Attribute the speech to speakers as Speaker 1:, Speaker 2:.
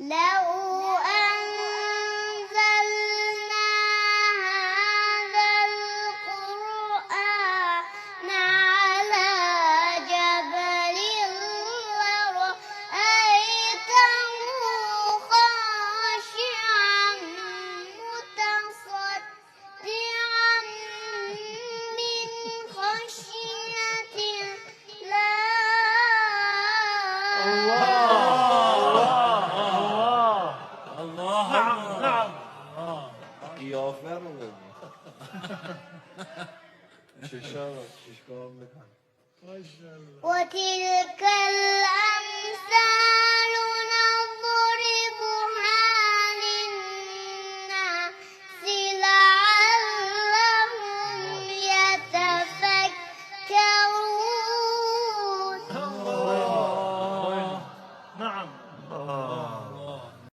Speaker 1: لو أنزلنا هذا القرآن على جبل لرأيته خاشعا متصدعا من خشية الله.
Speaker 2: نعم.
Speaker 3: قیافه رو ببین، چشام چشکام بکن.
Speaker 1: وتلك